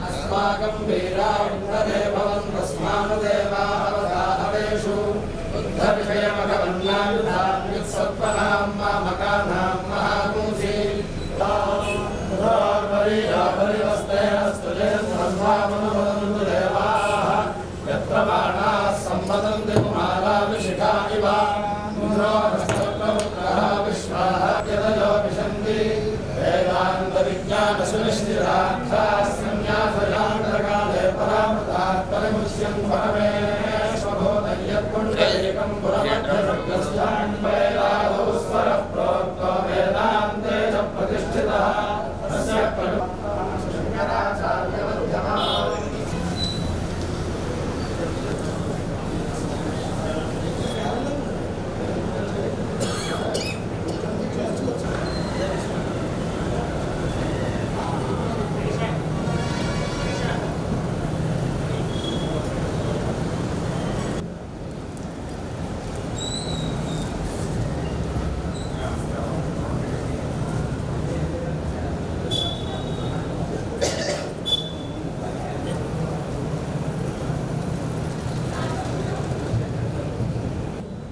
अस्माकं वीरा उन्नते भवन्तस्मान् देवावताहवेषु उद्धर्षयमघवन्नायुधान्युत्सत्पनां मामकानां महापुंसि परिवस्ते अस्तु जयन्ध्रन्धामनुवदन्तु देवाः यत्र बाणाः सम्वदन्ति कुमाराभिषिखा इव इन्द्रो हस्तपुत्रः विश्वाः यदयो विशन्ति वेदान्तविज्ञानसुनिश्चितार्थाः संन्यासयान्तकाले परामृतात् परिमुच्यं परमेश्वभूतयत्पुण्डरीकं पुरमध्यसुग्रस्थान्वैराधौ स्वरः प्रोक्तो वेदान्ते च प्रतिष्ठितः तस्य शङ्कराचार्यमध्यमः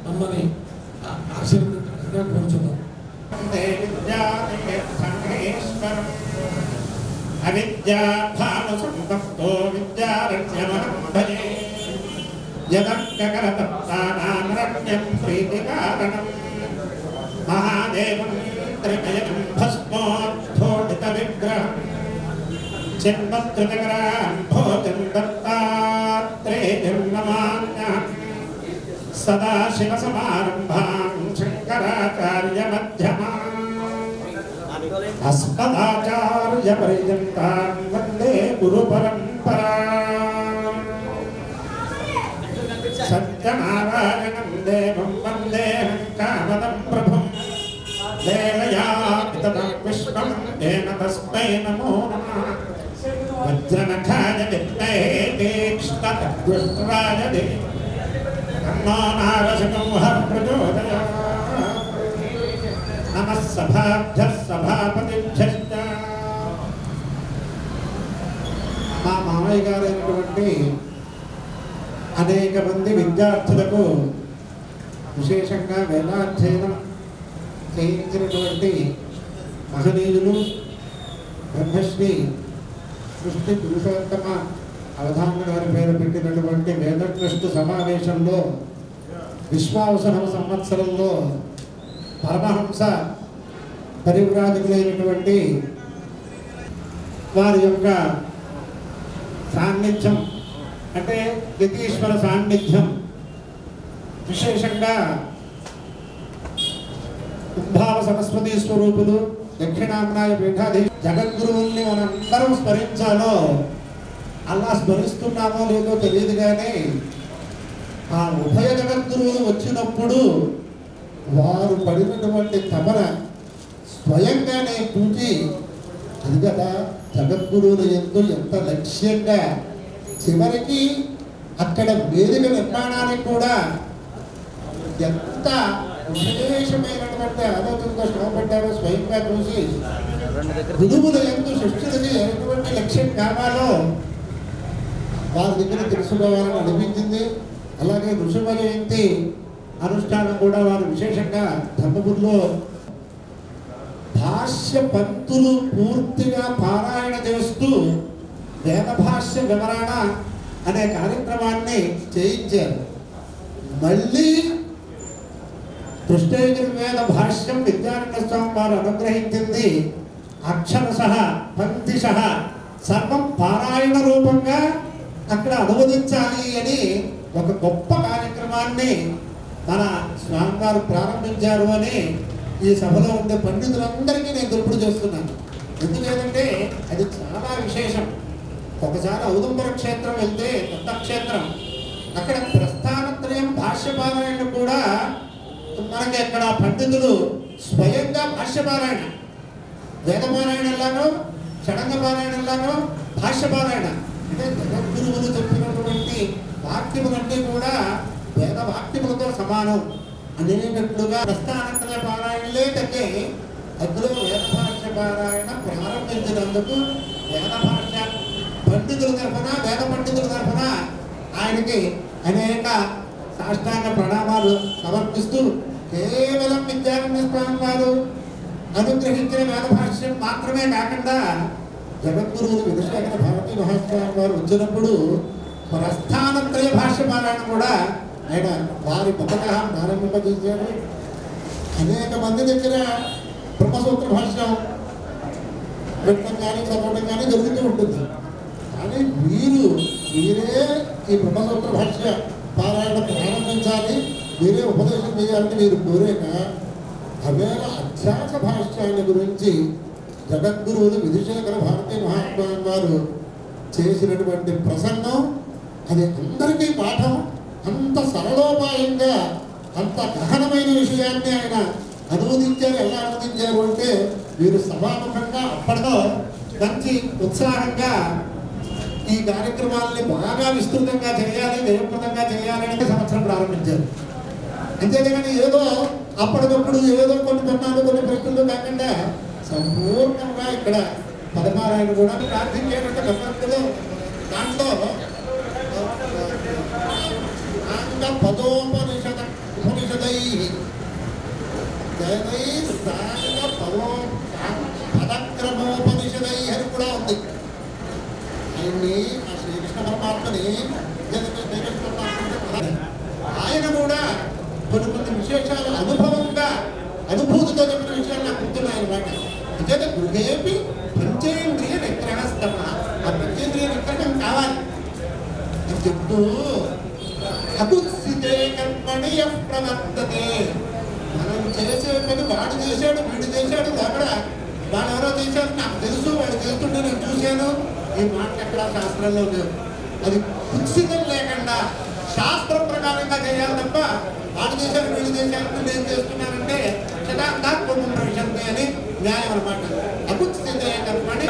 అమ్మని ఆశీర్వదించగా కోరుచున్నాం. అవిద్యాభావసంపక్తో విద్యారణ్యమహం భజే యదర్కకరతప్తానామరణ్యం ప్రీతికారణం మహాదేవం త్రినయనం భస్మోద్ధోడిత విగ్రహం చిన్మత్కృతకరాన్ భోజం దత్తాత్రేయం నమామ్యహం సదాశివసమారంభాం శంకరాచార్యమధ్యమాం అస్మదాచార్యపర్యంతాం వందే గురుపరంపరాం సత్యనారాయణం దేవం వందేహం కామదం ప్రభుం దేవయాపితమం విశ్వం తేన తస్మై నమో నమః వజ్రనఖాయ విద్మహే తీక్ష్ణఖడ్గస్త్రాయ ధీమహి తన్నో నారసింహః ప్రచోదయాత్. నమః సభాభ్యః సభాపతిభ్యశ్చ. మా మామయ్య గారైనటువంటి అనేక మంది విద్యార్థులకు విశేషంగా వేదాధ్యయనం చేయించినటువంటి మహనీయులు బ్రహ్మశ్రీ సృష్టి పురుషోత్తమ అవధాన గారి పేరు పెట్టినటువంటి వేద ట్రస్ట్ సమావేశంలో విశ్వావసనవ సంవత్సరంలో పరమహంస పరివ్రాజకులైనటువంటి వారి యొక్క సాన్నిధ్యం అంటే యతీశ్వర సాన్నిధ్యం విశేషంగా కుంభావ సరస్వతీ స్వరూపులు దక్షిణాంనాయ పీఠాధి జగద్గురువుల్ని మనందరం స్మరించాలో అలా స్మరిస్తున్నామో లేదో తెలియదు, కానీ ఆ ఉభయ జగద్గురువులు వచ్చినప్పుడు వారు పడినటువంటి తపన స్వయంగానే చూచి అది కదా జగద్గురువులు ఎంత లక్ష్యంగా చివరికి అక్కడ వేదిక నిర్మాణానికి కూడా ఎంత విశేషమైనటువంటి ఆలోచనతో శ్రమపడ్డారో స్వయంగా చూసి గురువులు ఎందుకు శిష్యులకి ఎటువంటి లక్ష్యం కావాలో వారి దగ్గర తెలుసుకోవాలని అనిపించింది. అలాగే ఋషభ జయంతి అనుష్ఠానం కూడా వారు విశేషంగా ధర్మపురిలో భాష్య పంక్తులు పూర్తిగా పారాయణ చేస్తూ వేద భాష్య వివరణ అనే కార్యక్రమాన్ని చేయించారు. మళ్ళీ కృష్ణయజుర్వేద భాష్యం విద్యారణ్య స్వామి వారు అనుగ్రహించింది అక్షరశః పంక్తిశః సర్వం పారాయణ రూపంగా అక్కడ అనువదించాలి అని ఒక గొప్ప కార్యక్రమాన్ని మన స్వామివారు ప్రారంభించారు అని ఈ సభలో ఉండే పండితులందరికీ నేను తెలుపుడు చేస్తున్నాను. ఎందుకంటే అది చాలా విశేషం. ఒకసారి ఔదుంబర క్షేత్రం వెళ్తే కొత్త క్షేత్రం, అక్కడ ప్రస్థానత్రయం భాష్యపారాయణ కూడా మనకి అక్కడ పండితులు స్వయంగా భాష్యపారాయణ వేదపారాయణంలానో షడంగపారాయణంలానో భాష్యపారాయణ అంటే జగద్గురువులు చెప్పినటువంటి వాక్యములన్నీ కూడా వేద వాక్యములతో సమానం అనేటట్లుగా ప్రస్థానంతర పారాయణలే తగ్గే అందులో వేదభాష్య పారాయణ ప్రారంభించినందుకు వేదభాష్య పండితుల తరఫున వేద పండితుల తరఫున ఆయనకి అనేక సాష్టాంగ ప్రణామాలు సమర్పిస్తూ కేవలం విద్యారణ్య స్వామి వారు అనుగ్రహించిన వేదభాష్యం మాత్రమే కాకుండా జగద్గురువులు విధుశేఖర భారతీ మహాస్వామి వారు వచ్చినప్పుడు ప్రస్థానత్రయ భాష్య పారాయణ కూడా ఆయన వారి మొదటగా ప్రారంభింపజేశారు. అనేక మంది దగ్గర బ్రహ్మసూత్ర భాష్యం పెట్టడం కానీ చదవడం కానీ జరుగుతూ ఉంటుంది. కానీ మీరే ఈ బ్రహ్మసూత్ర భాష్య పారాయణ ప్రారంభించాలి, మీరే ఉపదేశం చేయాలని మీరు కోరేక అవేళ అధ్యాస భాష్యాన్ని గురించి జగద్గురువులు విధుశేఖర భారతీ మహాస్వామి వారు చేసినటువంటి ప్రసంగం అది అందరికీ పాఠం. అంత సరళోపాయంగా అంత గహనమైన విషయాన్ని ఆయన అనువదించారు. ఎలా అనువదించారు అంటే వీరు సభాముఖంగా అప్పటిలో మంచి ఉత్సాహంగా ఈ కార్యక్రమాలని బాగా విస్తృతంగా చేయాలి, జయప్రదంగా చేయాలని సంవత్సరం ప్రారంభించారు. అంతేగాని ఏదో అప్పటికప్పుడు ఏదో కొన్ని ప్రశ్నలు కాకుండా సంపూర్ణంగా ఇక్కడ పదపారాయణ కూడా ప్రార్థించేటట్టు భగవంతుడు దాంట్లో ఉపనిషదై పదక్రమోపనిషదై అని కూడా ఉంది. ఆయన్ని ఆ శ్రీకృష్ణ పరమాత్మని ఆయన కూడా కొన్ని విశేషాలు అనుభవంగా అనుభూతితో చెప్పిన విషయాలు నాకు గుర్తున్నాయి అన్నమాట. అంటే గృహేపి పంచేంద్రియ నిగ్రహస్తమ, ఆ పంచేంద్రియ నిగ్రహం కావాలి అని చెప్తూ అకుత్సితే కర్మణి ప్రవర్తతే. మనం చేసే పని వాడు చేశాడు, వీడు చేశాడు, అక్కడ వాళ్ళు ఎవరో చేశారు నాకు తెలుసు, వాడు చేస్తుంటే నేను చూశాను. ఈ మాట ఎక్కడ శాస్త్రంలో లేవు. అది కుత్సితం లేకుండా శాస్త్రం ప్రకారంగా చేయాలి తప్ప వాడు చేశారు వీడు చేశారు నేను చేస్తున్నానంటే శతాబ్దాత్మకం భవిష్యత్తు అని న్యాయం అన్నమాట. అకుత్సితే కర్మణి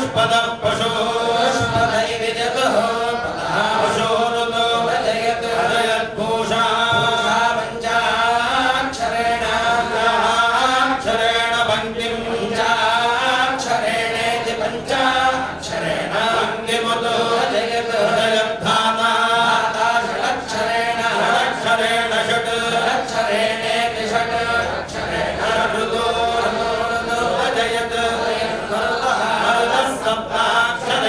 पुष्पदः पशुष्पदै विजतः पशोरुतो अजयत्पूषा पञ्चाक्षरेण पङ्क्तिं पञ्चाक्षरेणेति पञ्चाक्षरेण पङ्क्तिमुतो अजयद्धाता षडक्षरेण षडक्षरेणेति षडक्षरेण ऋतो अजयत् सप्ताक्षरेण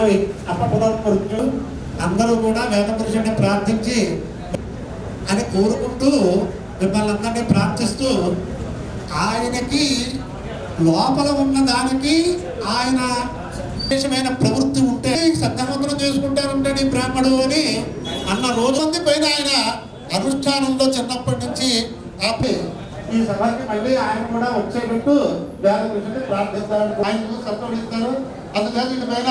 మనవి అప్పపునర్మృత్యు అందరూ కూడా వేదపురుషుడిని ప్రార్థించి అని కోరుకుంటూ మిమ్మల్ని అందరినీ ప్రార్థిస్తూ ఆయనకి లోపల ఉన్న దానికి ఆయన విశేషమైన ప్రవృత్తి ఉంటే సత్యవంతులు చేసుకుంటారంటాడు ఈ బ్రాహ్మడు అని అన్న రోజు మంది పైన ఆయన అనుష్ఠానంలో చిన్నప్పటి నుంచి ఆపి ఈ సభకి మళ్ళీ ఆయన కూడా వచ్చేటట్టు వేదపురుషుడిని ప్రార్థిస్తారు ఆయన సత్వడిస్తారు అందుకని వీటి పైన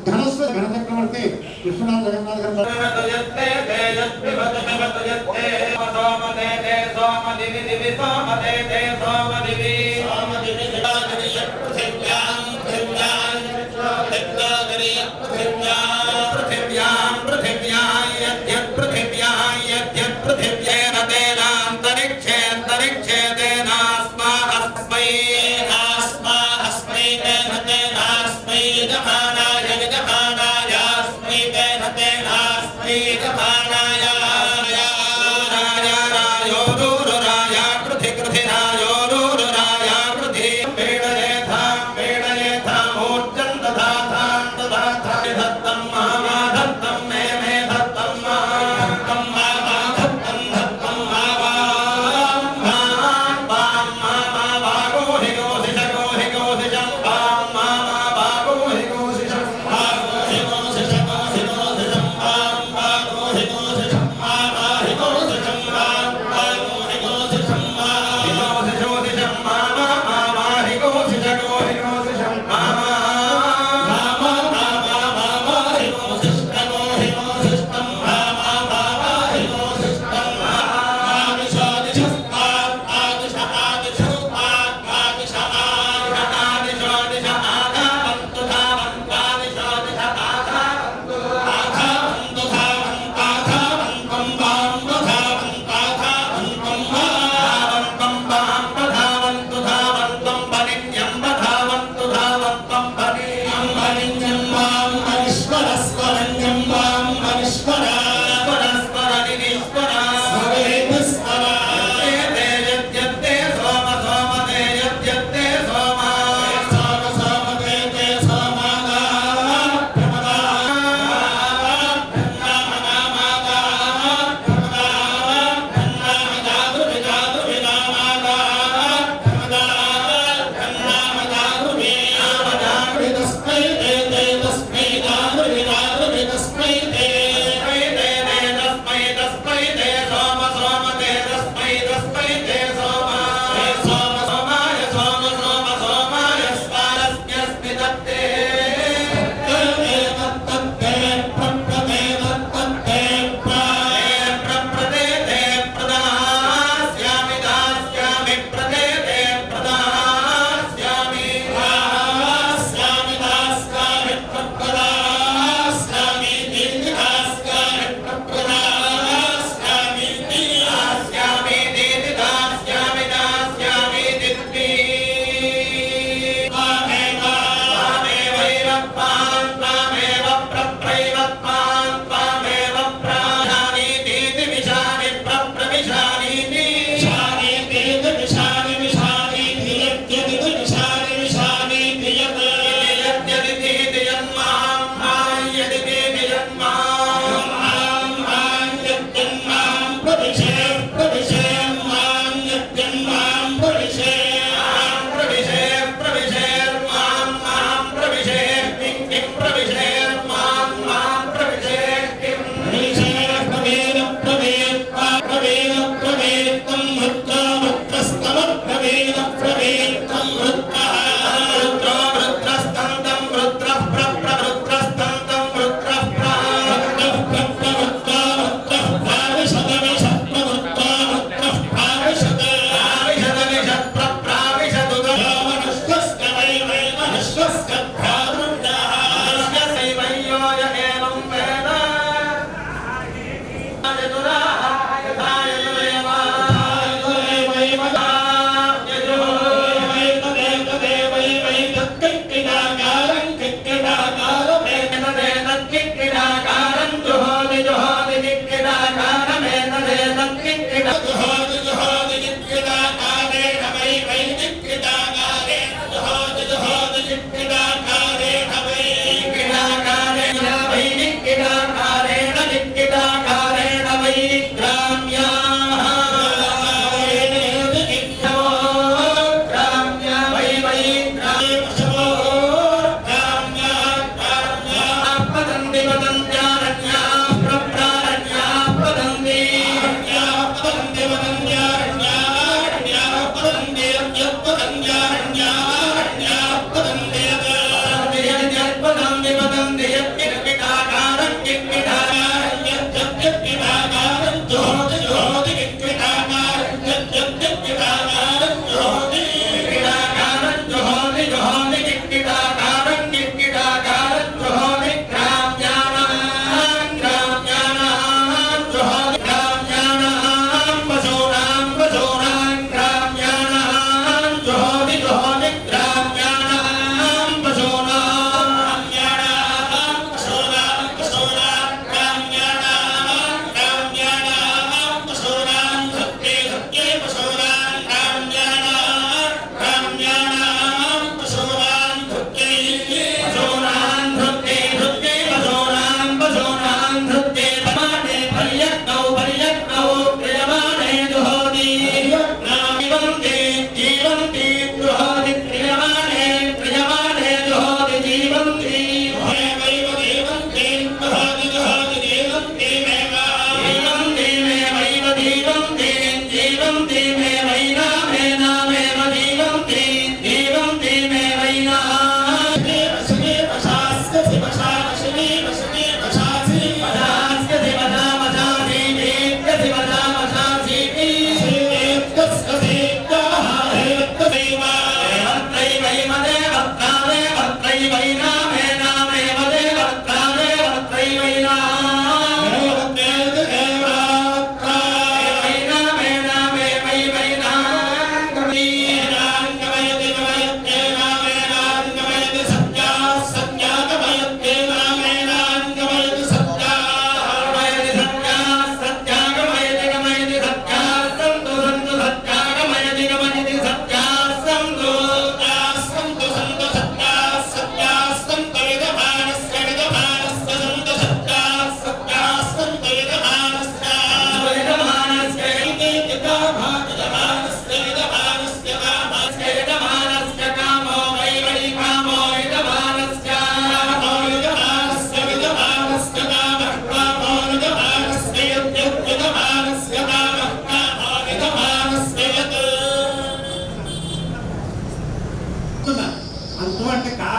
ఘనస్వ ఘన చక్రవర్తి విశ్వనాథ జగన్నాథ్ గారు రాజా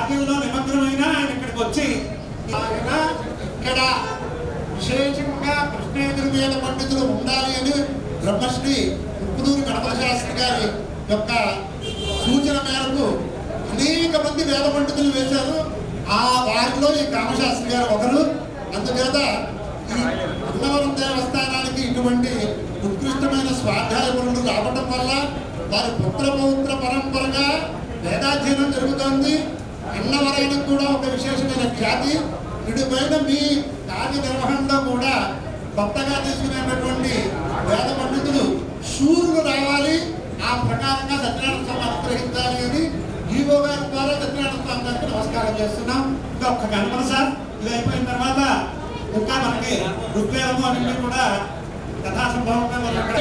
కార్యంలో నిమగ్నమైన ఆయన ఇక్కడికి వచ్చి ఆయన ఇక్కడ విశేషంగా కృష్ణేంద్రవేద పండితులు ఉండాలి అని బ్రహ్మశ్రీ ఉప్పునూరు గణపతి శాస్త్రి గారి యొక్క సూచన మేరకు అనేక మంది వేద పండితులు వేశారు. ఆ వారిలో ఈ కామశాస్త్రి గారు ఒకరు. అందుచేత ఈ అన్నవరం దేవస్థానానికి ఇటువంటి ఉత్కృష్టమైన స్వాధ్యాయ పనులు రావటం వల్ల వారి పుత్ర పౌత్ర పరంపరగా వేదాధ్యయనం జరుగుతోంది. అన్నవరానికి కూడా ఒక విశేషమైన ఖ్యాతి. ఇటుపైన మీ కార్య నిర్వహణలో కూడా కొత్తగా తీసుకునేటటువంటి వేద పండితులు శూరులు రావాలి, ఆ ప్రకారంగా సత్యనారాయణ స్వామి అనుగ్రహించాలి అని ఈవో గారి ద్వారా సత్యనారాయణ స్వామి గారికి నమస్కారం చేస్తున్నాం. ఇంకా ఒక్క గణపతి సార్ ఇది అయిపోయిన తర్వాత ఇంకా మనకి ఋగ్వేదము అన్ని కూడా కథాసంభవంగా మనం అక్కడ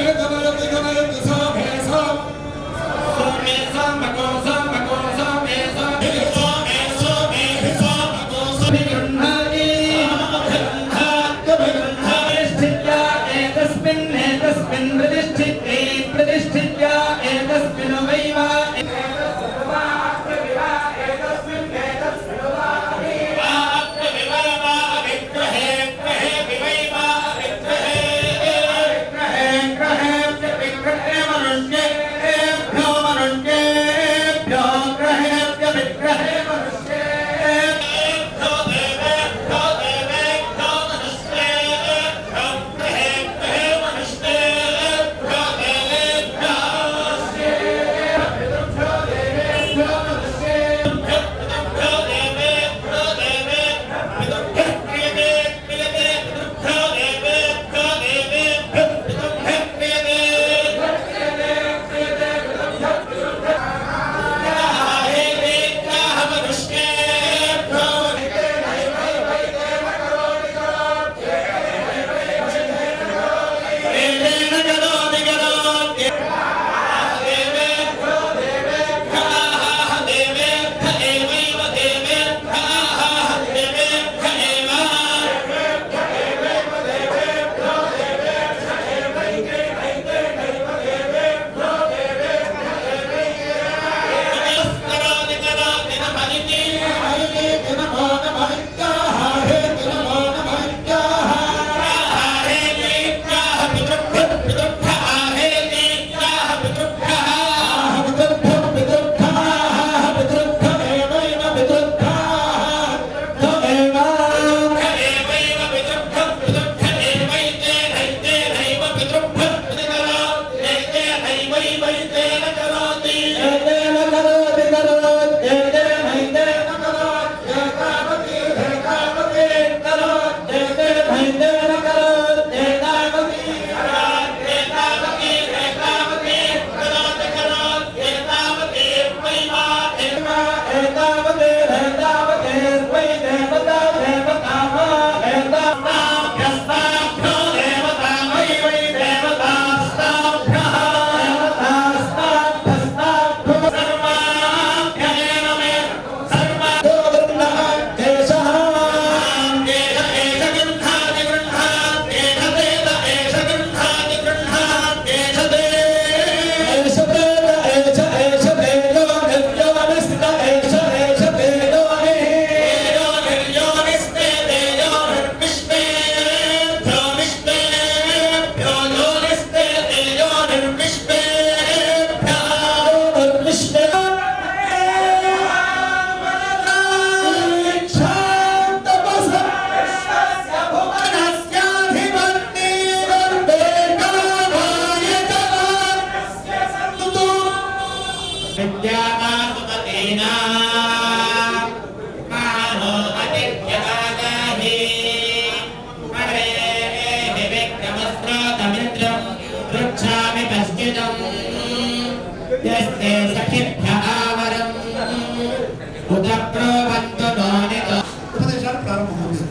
ఉపదేశాలు ప్రారంభమవుతుంది.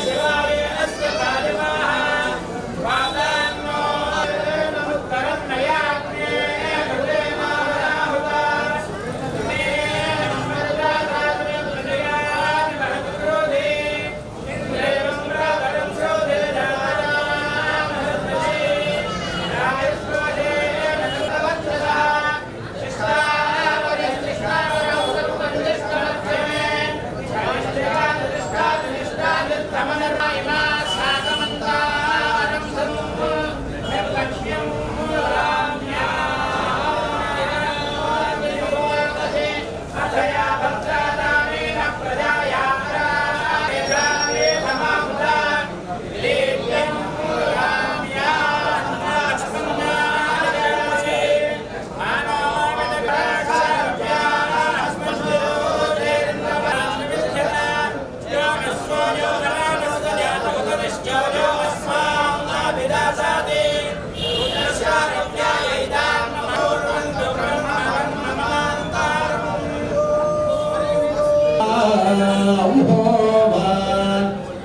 శివాయ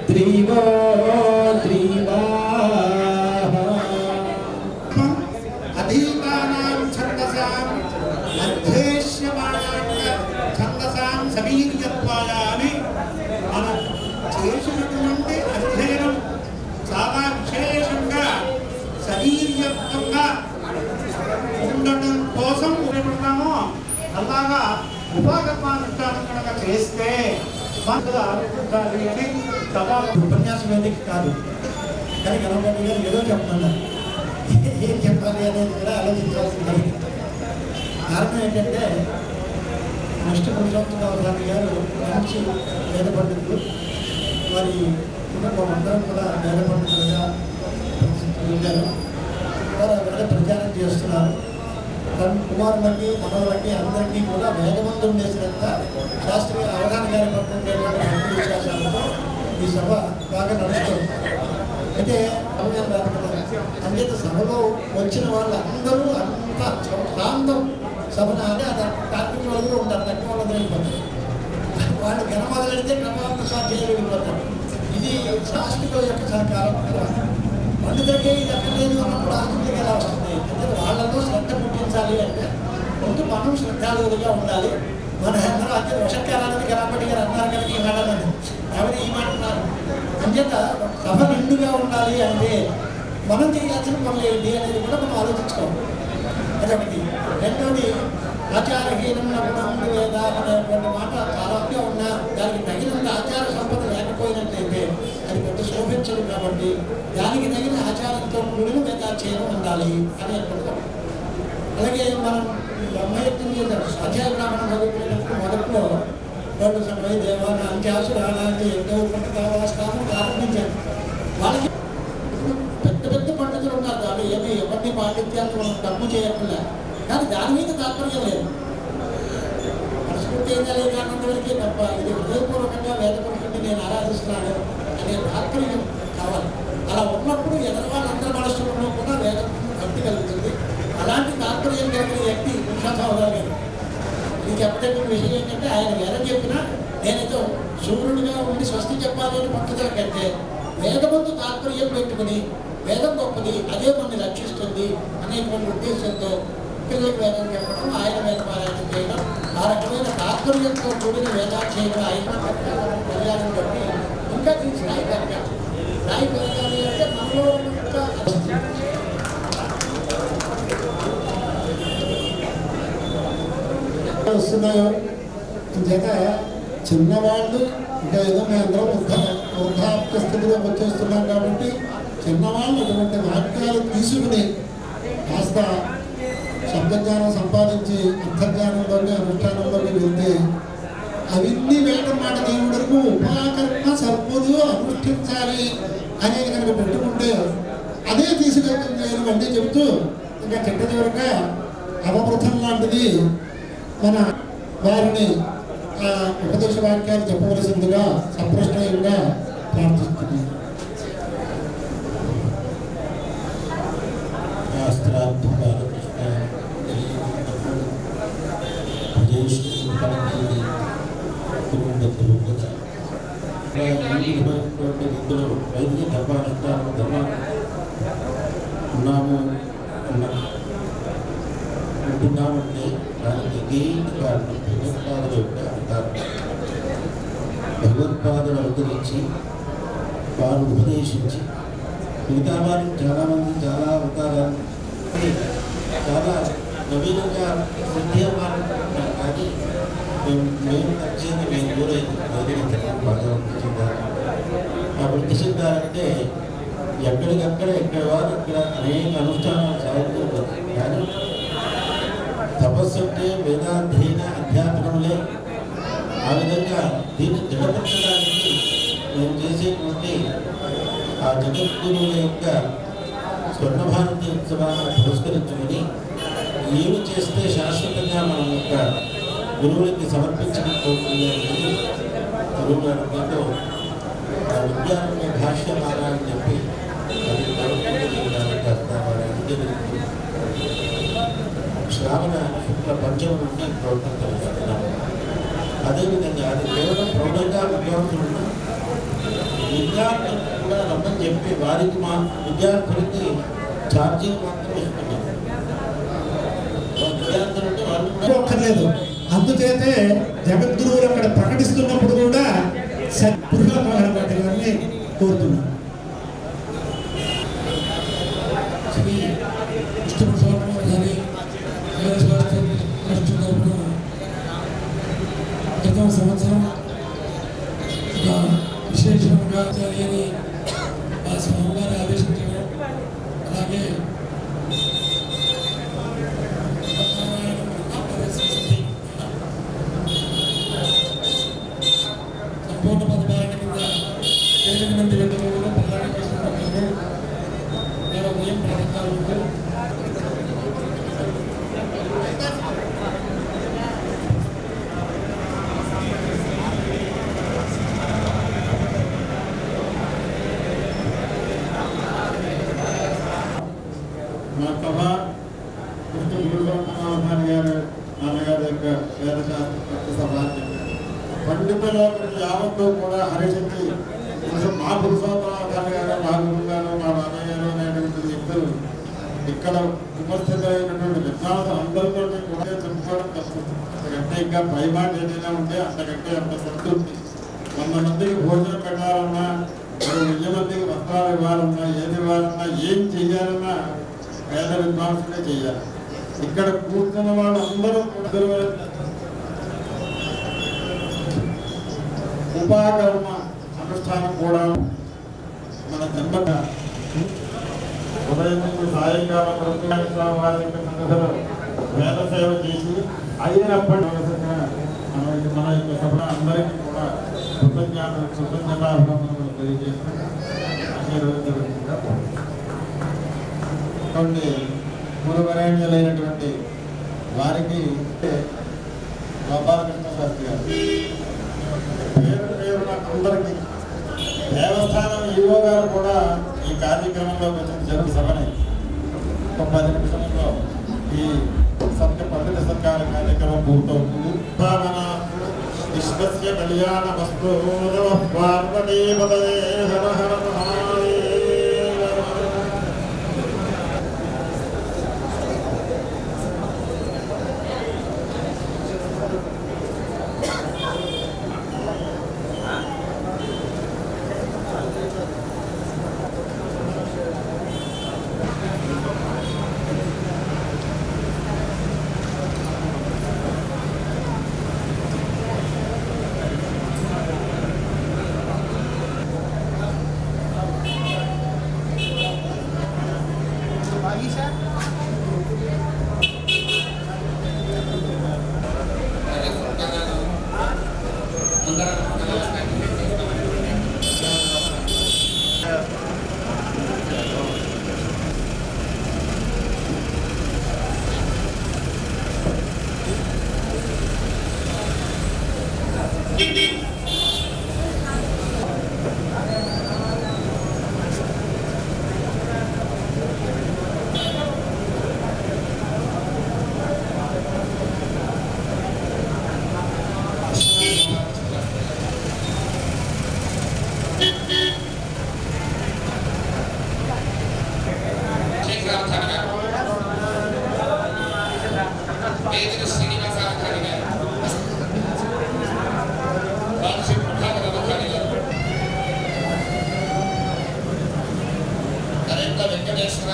త్రివో త్రివాః అధీతానాం ఛందసాం అధ్యేష్యమాణాంగ ఛందసాం సవీర్యత్వాయ అని మనం చేసినటువంటి అధ్యయనం చాలా విశేషంగా సవీర్యత్వంగా ఉండటం కోసం ఉపయోగపడతాము. అలాగా ఉపాగమానుష్ఠానం కనుక చేస్తే మనకు ఆలోచించాలి అని సభా ఉపన్యాసం వేదిక కాదు కానీ గణపతి గారు ఏదో చెప్తున్నారు. ఏం చెప్పాలి అనేది కూడా ఆలోచించాల్సింది. కారణం ఏంటంటే నెక్స్ట్ పురుషోత్తమరావు గారు మంచి వేద పండితులు. వారి కుటుంబం కూడా వేద పండితులుగా ప్రసిద్ధిగారు. వారు వేద ప్రచారం చేస్తున్నారు. తన కుమారులకి మనవులకి అందరికీ కూడా వేదవంతం చేసినంత శాస్త్రీయ అవగాహన గారి పట్ల ఉండేటువంటి భక్తి విశ్వాసాలతో ఈ సభ బాగా నడుస్తుంది. అయితే అంచేత సభలో వచ్చిన వాళ్ళందరూ అంత ప్రాంతం సభన అంటే అది కార్మిక వాళ్ళు కూడా ఉంటారు. తక్కువ వాళ్ళు వెళ్ళిపోతారు. వాళ్ళు మొదలెడితే క్రమాలను చేయగలిగిపోతారు. ఇది శాస్త్రికుల యొక్క సహకారం. పండుగకే ఇది ఎక్కలేదు అన్నప్పుడు ఆసక్తిగా ఎలా వస్తుంది అంటే వాళ్ళతో శ్రద్ధ పుట్టించాలి అంటే ముందు మనం శ్రద్ధాలుగా ఉండాలి. మన అందరూ అంటే వర్షకాలానికి గణపతి గారు అన్నారు కనుక ఈ మాటలని ఎవరు ఈ మాట అన్నారు. అంచేత సభ నిండుగా ఉండాలి అంటే మనం చేయాల్సిన పనులు ఏంటి అనేది కూడా మనం ఆలోచించుకోవాలి. అదొకటి. రెండోది ఆచారహీనం నమ్ముడు లేదా అనేటువంటి మాట చాలాగా ఉన్నా దానికి తగినంత ఆచార సంపద లేకపోయినట్లయితే అది పెద్ద శోభించదు. కాబట్టి దానికి తగిన ఆచారంతో కూడిన వేదాధ్యయనం ఉండాలి అనేటువంటి. అలాగే మనం బ్రహ్మయత్నం చేశారు. స్వాధ్యాయ బ్రాహ్మణం చదువుకునేటప్పుడు మొదట్లో వాళ్ళు సమయ దేవాన అంత్యాసులు అలాంటి ఎంతో పండితావాస్తాము ప్రారంభించారు. వాళ్ళకి పెద్ద పెద్ద పండితులు ఉన్నారు. వాళ్ళు ఏమీ ఎవరిని పాండిత్యాన్ని మనం తప్పు చేయకుండా కానీ దాని మీద తాత్పర్యం లేదు. మనస్ఫూర్తి ఏం కలిగినంతవరకే తప్ప ఇది హృదయపూర్వకంగా వేద పురుషుడిని నేను ఆరాధిస్తున్నాను అనే తాత్పర్యం కావాలి. అలా ఉన్నప్పుడు ఎదురు వాళ్ళందరి మనస్సులో కూడా వేదం భక్తి కలుగుతుంది. అలాంటి తాత్పర్యం కలిగిన వ్యక్తి పురుషోత్తమ గారు. ఇది చెప్పదగిన విషయం ఏంటంటే ఆయన వేదం చెప్పినా నేనేదో సూర్యుడిగా ఉండి స్వస్తి చెప్పాలి అని పట్టుదల కంటే వేదమందు తాత్పర్యం పెట్టుకుని వేదం గొప్పది అదే మనని రక్షిస్తుంది అనేటువంటి ఉద్దేశంతో పిల్లలకు వేదం చెప్పడం, ఆయన వేద పారాయణం చేయడం, ఆ రకమైన తాత్పర్యంతో కూడిన వేదాధ్యయనం ఆయన కళ్యాణం బట్టి ఇంకా దీని స్థాయి పెరగాలి. స్థాయి పెరగాలి అంటే మనలో వస్తున్నాయో చేత చిన్నవాళ్ళు ఇంకా ఏదో మేమందరం వృద్ధాప్య స్థితిలోకి వచ్చేస్తున్నాం కాబట్టి చిన్నవాళ్ళు అటువంటి వాక్యాలు తీసుకుని కాస్త శబ్దజ్ఞానం సంపాదించి అర్థజ్ఞానంలోకి అనుష్ఠానంలోకి వెళ్తే అవన్నీ వేయడం మాట దేవుడికి ఉపాకర్మ సర్పులు అనుష్ఠించాలి అనేది కనుక పెట్టుకుంటే అదే తీసుకెళ్తుంది నేను మళ్ళీ చెబుతూ ఇంకా చిట్ట చివరిగా అవబృతం లాంటిది మన వారిని ఉపదేశ వాక్యాలు చెప్పవలసిందిగా సప్రశ్నయంగా ప్రార్థిస్తుంది. వైద్య ధర్మానుష్ఠానం ఉన్నాము ఉంటున్నామంటే దానికి గెయిన్ కారణం భగవత్పాదుల యొక్క అవతారం. భగవత్పాదులు అవతరించి వారు ఉపదేశించి మిగతా వారు చాలామంది చాలా అవతారాలు చాలా నవీనంగా సిద్ధి అవ్వాలనుకుంటున్నాం. కానీ మేము నచ్చేది మేము దూరైంది బాగా వృద్ధి చెందాలి. ఆ వృద్ధి చెందాలంటే ఎక్కడికక్కడ ఎక్కడ వారు అక్కడ అనేక అనుష్ఠానాలు సాగుతూ ఉంటాయి. కానీ తపస్సు అంటే వేదాధ్యయన అధ్యాపనంలే. ఆ విధంగా దీన్ని దృఢపరచడానికి మేము చేసేటువంటి ఆ జగద్గురువుల యొక్క స్వర్ణభారతి ఉత్సవాన్ని పురస్కరించుకొని ఏమి చేస్తే శాశ్వతంగా మన యొక్క గురువులకి సమర్పించకపోతుంది అనేది గురువుల అనుభవంతో ఆ విద్యార్థి భాష్యమాల అని చెప్పి అది నడుపుతుంది. శ్రావణ శుక్ల పంచమ నుండి ప్రవర్తన జరుగుతున్నాము. అదేవిధంగా అది కేవలం ప్రౌఢంగా విద్యార్థులు విద్యార్థులకు కూడా రమ్మని చెప్పి వారికి మా విద్యార్థులకి ఛార్జీలు మాత్రం ఇస్తున్నాం. విద్యార్థులు అంటే వాళ్ళు కూడా ఒక్కర్లేదు. అందుచేతే జగద్గురువులు అక్కడ ప్రకటిస్తున్నప్పుడు కూడా పురుషోత్తమ పాటిల్ గారిని కోరుతున్నాం. శ్రీ విష్ణు పురుషోత్తమ గారి ట్రస్ట్ తరపున క్రితం సంవత్సరం ఒక విశేషంగా జరిగి ఆ స్వామివారి ఆదేశించడం, అలాగే సంపూర్ణ పదపాలన కింద 8 మంది వ్యక్తులు ప్రధాన చేస్తున్నారు. నేను ఉదయం ప్రారంభాలు ఉంటూ మా సభ కృష్ణ గురునాథాన్ గారు నాన్నగారి యొక్క వేదశాస్త్ర సభ పండితుల యావత్తు కూడా హరిశక్తి మా పురుషోత్తమాచార్య గారు మా గురువు గారు మా నాన్నయ్య గారు అనేటువంటి ఇద్దరు ఇక్కడ ఉపస్థితులైనటువంటి విద్వాంసులు అందరితో కూడా చెప్పుకోవడం కష్టం. అంతకంటే ఇంకా పైమాట ఏదైనా ఉంటే అంతకంటే అంత సంతృప్తి. 100 మందికి భోజనం పెట్టాలన్నా, 1000 మందికి వస్త్రాలు ఇవ్వాలన్నా, ఏది ఇవ్వాలన్నా, ఏం చెయ్యాలన్నా పేద విద్వాంసులే చేయాలి. ఇక్కడ కూర్చున్న వాళ్ళందరూ ఉపాకర్మ అనుష్ఠానం కూడా మన జన్మక ఉదయం నుంచి సాయంకాలం వరకు వారి యొక్క సన్నిధిలో వేద సేవ చేసి అయినప్పటి మన యొక్క సభ అందరికీ కూడా కృతజ్ఞతాభివందనలు తెలియజేస్తూ ఆశీర్వదించవలసిందిగా కొన్ని గురువరేణ్యులైనటువంటి వారికి గోపాలకృష్ణ శాస్త్రి గారు పేరు పేరున అందరికీ దేవస్థానం ఈవో గారు కూడా ఈ కార్యక్రమంలో వచ్చిన జరుగు సభని ఒక 10 నిమిషంలో ఈ పండిత సత్కార కార్యక్రమం పూర్తవుతుంది. విశ్వస్య కళ్యాణ వస్తు పార్వతీపదే హర హర మహాదేవ. వెంకటేశ్వర